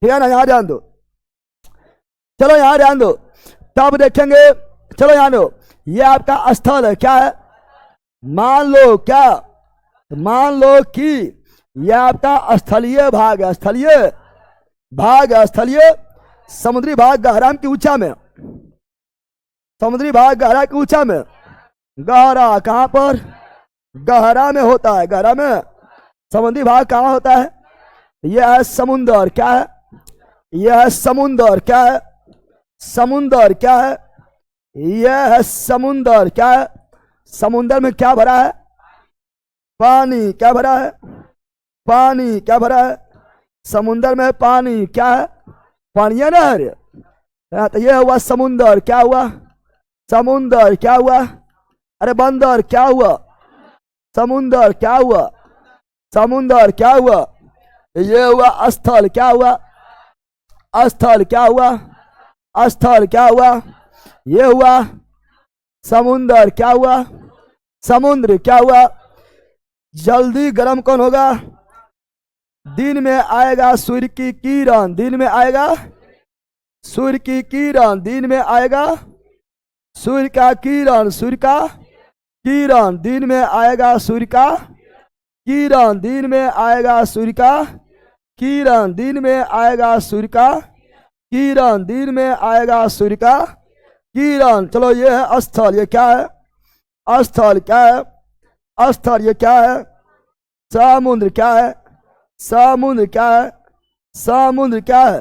ठीक है ना, यहाँ ध्यान दो। चलो यहाँ ध्यान दो, तब देखेंगे। चलो यहाँ दो, ये आपका स्थल है, क्या है? मान लो क्या, मान लो कि ये आपका स्थलीय भाग है, स्थलीय भाग है, स्थलीय समुद्री भाग गहरा की ऊंचा में, समुद्री भाग गहरा की ऊंचा में। गहरा कहां पर? गहरा में होता है, गहरा में। समुद्री भाग कहां होता है? यह है समुंदर, क्या है? यह है समुंदर, क्या है? समुंदर क्या है? यह है समुंदर, क्या है? समुंदर में क्या भरा है? पानी। क्या भरा है? पानी। क्या भरा है? समुंदर में पानी। क्या है? पानी है ना। तो ये हुआ समुंदर, क्या हुआ? समुंदर। क्या हुआ? अरे बंदर, क्या हुआ? समुंदर। क्या हुआ? समुंदर। क्या हुआ? ये हुआ स्थल, क्या हुआ? स्थल। क्या हुआ? स्थल। क्या हुआ? ये हुआ समुंदर। क्या हुआ? समुद्र। क्या हुआ? जल्दी गर्म कौन होगा? दिन में आएगा सूर्य की किरण, दिन में आएगा सूर्य की किरण, दिन में आएगा सूर्य का किरण, सूर्य का किरण, दिन में आएगा सूर्य का किरण, दिन में आएगा सूर्य का किरण, दिन में आएगा सूर्य का किरण, दिन में आएगा सूर्य का किरण। चलो ये है स्थल, ये क्या है? स्थल। क्या है? स्थल। ये क्या है? समुद्र। क्या है? समुद्र। क्या है? समुद्र। क्या है?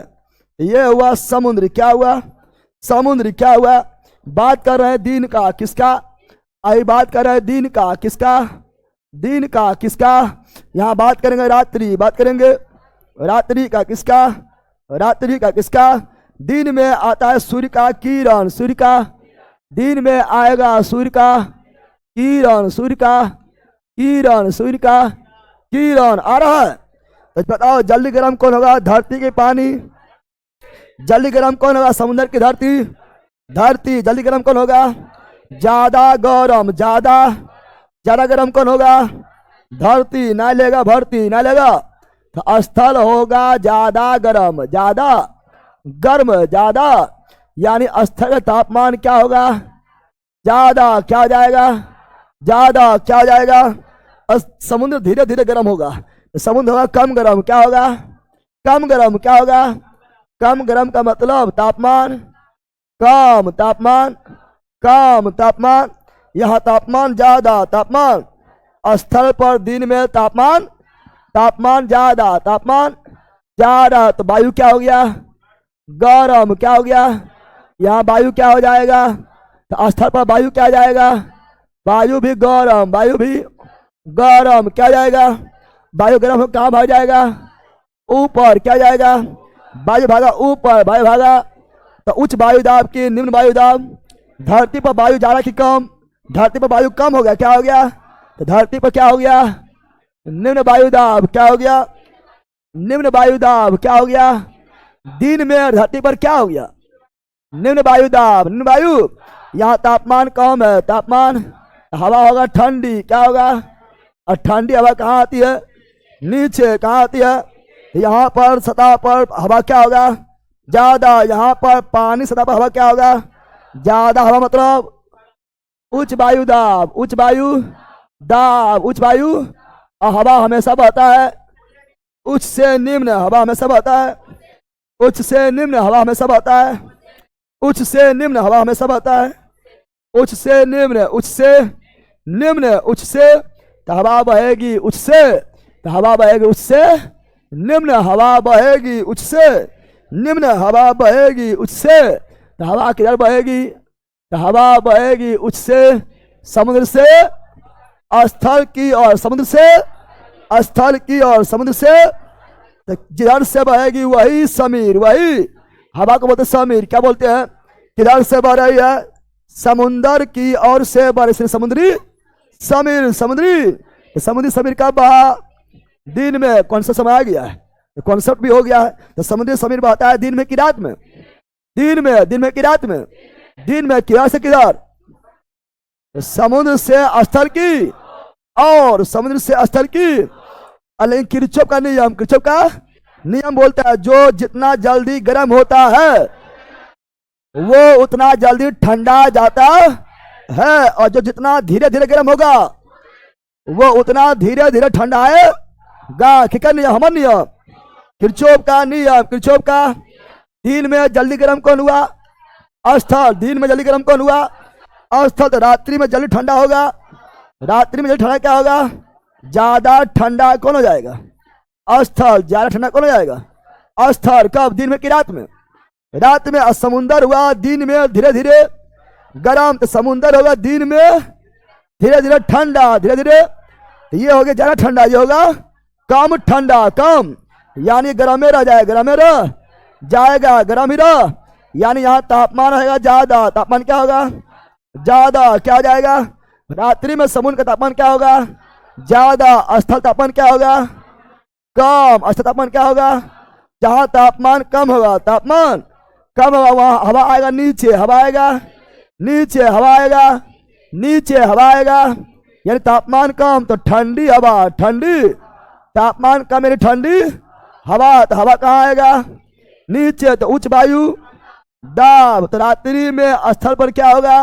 ये हुआ समुद्र। क्या हुआ? समुद्र। क्या हुआ? बात कर रहे हैं दिन का, किसका? आई बात कर रहे हैं दिन का, किसका? दिन का, किसका? यहाँ बात करेंगे रात्रि, बात करेंगे रात्रि का, किसका? रात्रि का, किसका? दिन में आता है सूर्य का किरण, सूर्य का, दिन में आएगा सूर्य का किरण, सूर्य का किरण, सूर्य का किरण। आ रहा है? तो बताओ जल्दी गर्म कौन होगा? धरती के पानी। जल्दी गर्म कौन होगा? समुद्र की धरती। धरती। जल्दी गर्म कौन होगा? ज्यादा गरम, ज्यादा ज्यादा गर्म कौन होगा? धरती। ना लेगा भरती, ना लेगा तो स्थल होगा ज्यादा गर्म, ज्यादा गर्म, ज्यादा यानी स्थल का तापमान क्या होगा? ज्यादा। क्या हो जाएगा? ज्यादा। क्या हो जाएगा? समुद्र धीरे धीरे गर्म होगा, समुद्र होगा कम गर्म। क्या होगा? कम गर्म। क्या होगा? कम गर्म का मतलब तापमान कम, तापमान कम, तापमान यहाँ तापमान ज्यादा, तापमान स्थल पर दिन में तापमान तापमान ज्यादा, तापमान ज्यादा। तो वायु क्या हो गया? गरम। क्या हो गया? यहाँ वायु क्या हो जाएगा? तो स्थल पर वायु क्या जाएगा? वायु भी गरम, वायु भी गरम। क्या जाएगा? वायु गरम हो कहाँ भाग जाएगा? ऊपर। क्या जाएगा? वायु भागा ऊपर, वायु भागा तो उच्च वायु दाब की निम्न वायु दाब। धरती पर वायु ज्यादा की कम? धरती पर वायु कम हो गया, क्या हो गया? तो धरती पर क्या हो गया? निम्न वायु दाब। क्या हो गया? निम्न वायु दाब। क्या हो गया? दिन में धरती पर क्या हो गया? निम्न वायु दाब, निम्न वायु। यहाँ तापमान कम है, तापमान हवा होगा ठंडी। क्या होगा? और ठंडी हवा कहाँ आती है? नीचे। कहाँ आती है? यहाँ पर सतह पर हवा क्या होगा? ज्यादा। यहाँ पर पानी सतह पर हवा क्या होगा? ज्यादा हवा मतलब उच्च वायु दाब, उच्च वायु दाब, उच्च वायु। और हवा हमेशा बहता है उच्च से निम्न, हवा हमेशा बहता है उच्च से निम्न, हवा हमेशा बहता है उच्च से निम्न, हवा हमेशा बहता है उच्च से निम्न, उच्च से निम्न, उच्च से तो हवा बहेगी उच्च से, तो हवा बहेगी उच्च से निम्न, हवा बहेगी उच्च से निम्न, हवा बहेगी उच्च से। तो हवा किधर बहेगी? तो हवा बहेगी उच्च से समुद्र से स्थल की और समुद्र से स्थल की और समुद्र से। तो जिधर से बहेगी वही समीर, वही हवा को बोलते समीर। क्या बोलते हैं? किधर से बह रही है? समुंदर की ओर से बह रही, समुद्री समीर, समुद्री समुद्री समीर का बहा दिन में। कौन सा समय आ गया है? कॉन्सेप्ट भी हो गया है। तो समुद्री समीर बहता है दिन में कि रात में? दिन में। दिन में कि रात में? दिन में। किधर से किधर? तो समुद्र से स्थल की और समुद्र से स्थल की। लेकिन किरचॉफ का नियम, किरचॉफ का नियम बोलता है जो जितना जल्दी गर्म होता है वो उतना जल्दी ठंडा जाता है, और जो जितना धीरे धीरे गर्म होगा वो उतना धीरे धीरे ठंडा आएगा। किसका नियम? हमारा नियम, किरचॉफ का नियम। किरचॉफ का दिन में जल्दी गर्म कौन हुआ? स्थल। दिन में जल्दी गर्म कौन हुआ? स्थल। तो रात्रि में जल्दी ठंडा होगा। रात्रि में जल्दी ठंडा क्या होगा? ज्यादा ठंडा कौन हो जाएगा? स्थल। ज्यादा ठंडा कौन हो जाएगा? स्थल। कब? दिन में कि रात में? रात में। समुंदर हुआ दिन में धीरे धीरे गर्म, तो समुंदर होगा दिन में धीरे धीरे ठंडा। धीरे धीरे ये हो गया ज्यादा ठंडा, ये होगा कम ठंडा। कम यानी गर्म में रह जाएगा, गर्म में रह जाएगा, गर्म ही रह। यानी यहाँ तापमान रहेगा ज्यादा। तापमान क्या होगा? ज्यादा। क्या हो जाएगा? रात्रि में समुद्र का तापमान क्या होगा? ज्यादा। स्थल तापमान क्या होगा? कम। स्थल तापमान क्या होगा? जहाँ तापमान कम होगा, तापमान कम होगा वहाँ हवा आएगा नीचे, हवा आएगा नीचे, हवा आएगा नीचे, हवा आएगा। यानी तापमान कम तो ठंडी हवा, ठंडी। तापमान कम यानी ठंडी हवा, तो हवा कहाँ आएगा? नीचे। तो उच्च वायु दाब। तो रात्रि में स्थल पर क्या होगा?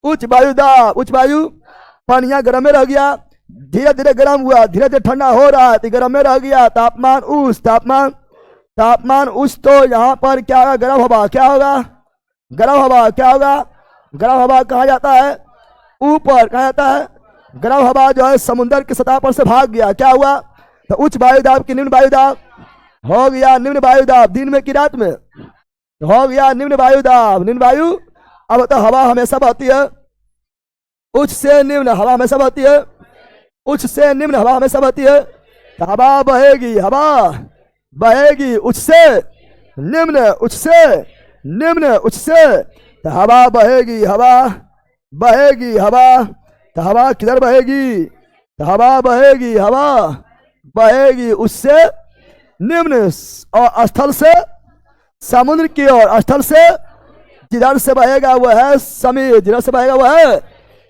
उच्च वायु दाब। उच्च वायु पानिया गर्म में रह गया, धीरे धीरे गर्म हुआ, धीरे धीरे ठंडा हो रहा है, तो गर्म में रह गया। तापमान उच्च। तापमान उच्च। तो यहाँ पर क्या होगा? गर्म हवा। क्या होगा? गर्म हवा। क्या होगा? गर्म हवा कहाँ जाता है? ऊपर। कहाँ जाता है? गर्म हवा जो है समुद्र की सतह पर से भाग गया। क्या हुआ? तो उच्च वायुदाब की निम्न वायुदाब हो गया निम्न वायुदाब। दिन में कि रात में? हो गया निम्न वायुदाब, निम्न वायु। अब तो हवा हमेशा बहती है उच्च से निम्न, हवा हमेशा बहती है उच्च से निम्न, हवा हमेशा बहती है। तो हवा बहेगी, हवा बहेगी उच्च से निम्न, उच्च से निम्न, उच्च से। तो हवा बहेगी, हवा बहेगी, हवा। तो हवा किधर बहेगी? तो हवा बहेगी, हवा बहेगी उच्च से निम्न, और स्थल से समुद्र की ओर। स्थल से जिधर से बहेगा वह है समीर, जिधर से बहेगा वह है।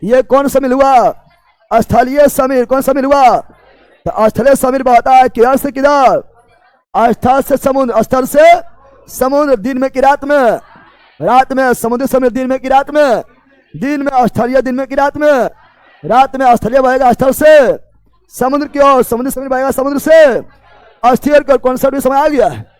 ये कौन समीर हुआ? स्थलीय समीर। कौन समीर हुआ? तो स्थलीय समीर बहता है किधर से किधर? स्थल से समुद्र। स्थल से समुद्र। दिन में कि रात में? रात में। समुद्री समीर दिन में कि रात में? दिन में। स्थलीय दिन में कि रात में? रात में। स्थलीय बहेगा स्थल से समुद्र की ओर, समुद्री समीर बहेगा समुद्र से। अस्थिर कर कौन सा भी समय आ गया है?